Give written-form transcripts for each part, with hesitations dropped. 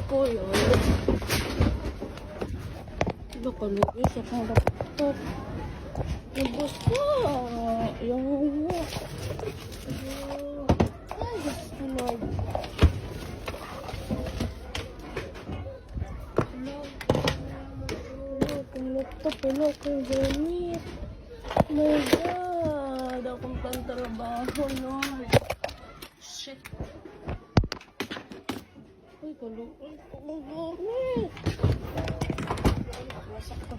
ko yun. Diba kaluwi sa kong laptop? Nabos ko. Yung ay, Diyos ko Lord. Kung laptop, wala kong gamit. My God, akong pantrabaho, Lord. Shit. Ay, kaluwi akong gamit. Wasak ko.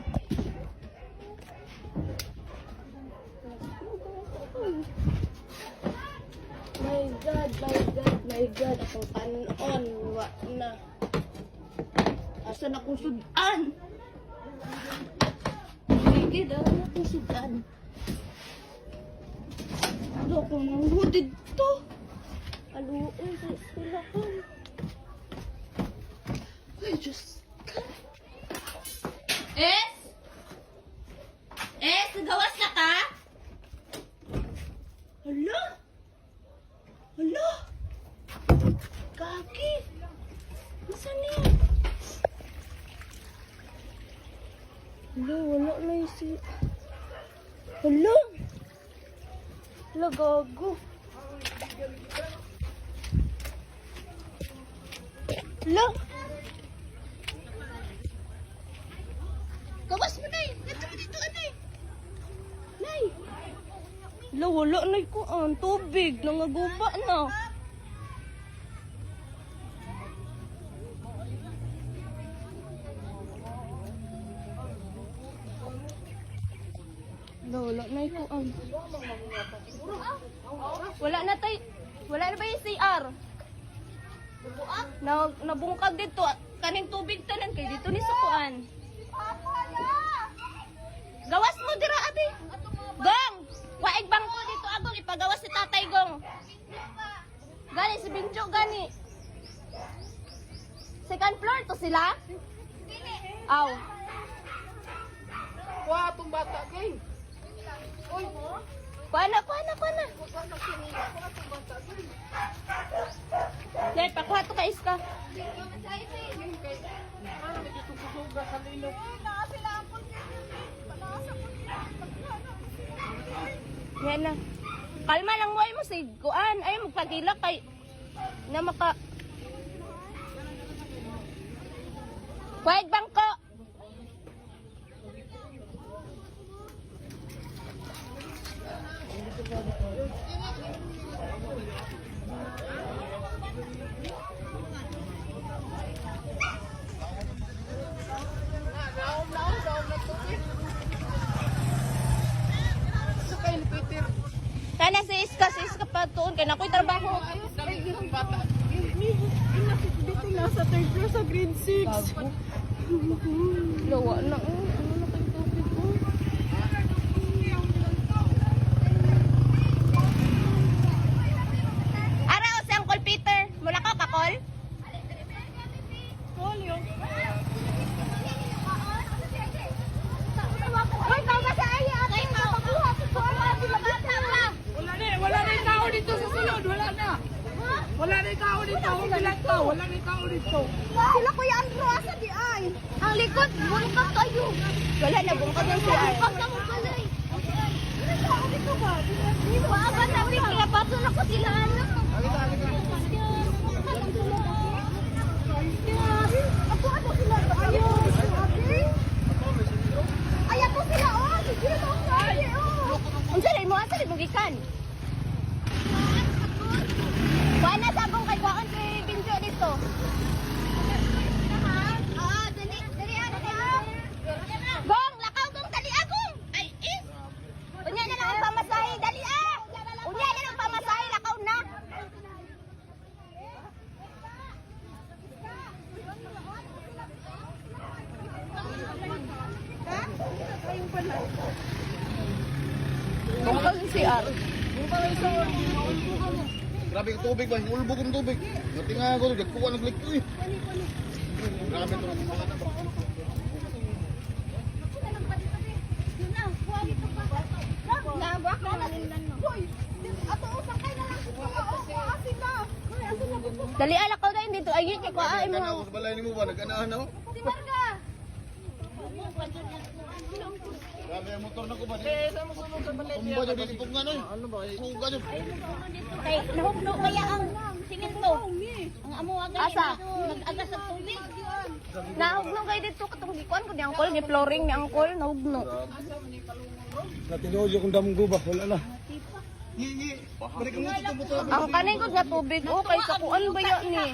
My God, my God, my God. Akong kanon. Wa na. Asan akong sudan? Sige, dahil akong sudan. Ano akong nanghudid to? Aluoy sa eskwelahan. Ay, Diyos ka. Nagawas na ka? Hala? Hala? Kaki? Nasaan niya? Hala, wala na yung si... Hala? Hala, gago. Hala? Gawas mo na eh. Dito, anay. Nay! Hala, wala na ko ang tubig. Nangaguba na. Wala na ko ang... Wala na tay. Wala na ba yung CR? Nabungkag dito. Kaning tubig tanan kay dito ni sukuan. Gawas mo dira ate. Gong! Waig bangko dito agong ipagawas si tatay gong. Gani si Binjo gani. Second floor to sila? Aw. Wah, itong bata, gay. Uy, Kuana. Dai pakuha to ka iska. ano, medyo tupusuga sa lilo. Yan na. Kalma lang mo ay mo si kuan. Ay magpagila kay na maka Waig bangko. Naom na tubig. Sa kayo, Peter. Kana si iska pa tuon kay nakoy trabaho. Dali ng bata. Dito nasa third floor sa grade 6. Lawa na. Ano na kay tubig ko? Ara o si Uncle Peter, mula ka kakol? Polio. Hoy, tawag sa iya. Ay, makuha ko ko Wala na yung tao dito sa sulod. Wala na. Wala na yung tao dito. Wala na yung tao dito. Sila Kuya Andro, asa di ay? Ang likod, bungkag kayo. Wala na bungkag ng CR. Bungkag na mo balay. Dito ba? Waaban na, kaya pasun ako sila ano. Ako ano sila? Ay, ako sila, oh. Sige mo, kaya, oh. Unsa rin mo asa rin magikan? Kuha na sa akong kay kuhaan si Binjo dito. Gong, lakaw gong dali agong. Ay, is. Unya na lang ang pamasahe, dali ah. Unya na lang ang pamasahe, lakaw na. Bungkag yung CR. Grabe yung tubig ba? Ulbog yung tubig. Ngati nga ako, nagkuha ng balik ko eh. Grabe ito. Dali alakaw na yun dito. Ay, yun ko ay Nagkana mo. ako sa balay ni mo ba? Nagkanaan ako. Si Marga. Grabe ang motor na ko ba? Tumba dyan dito nga no. Ano ba? Suga dyan. Kay nahugno kaya ang siminto. Ang amuha gani. Asa? Nag-agas sa tubig. Nahugno kay dito katong gikuan ko ni angkol, gi flooring ni angkol, nahugno. Natinood yung damgo ba? Wala na. Balik mo sa motor. Ang kanin ko nga tubig, oh, kay sa kuan ba yan ni?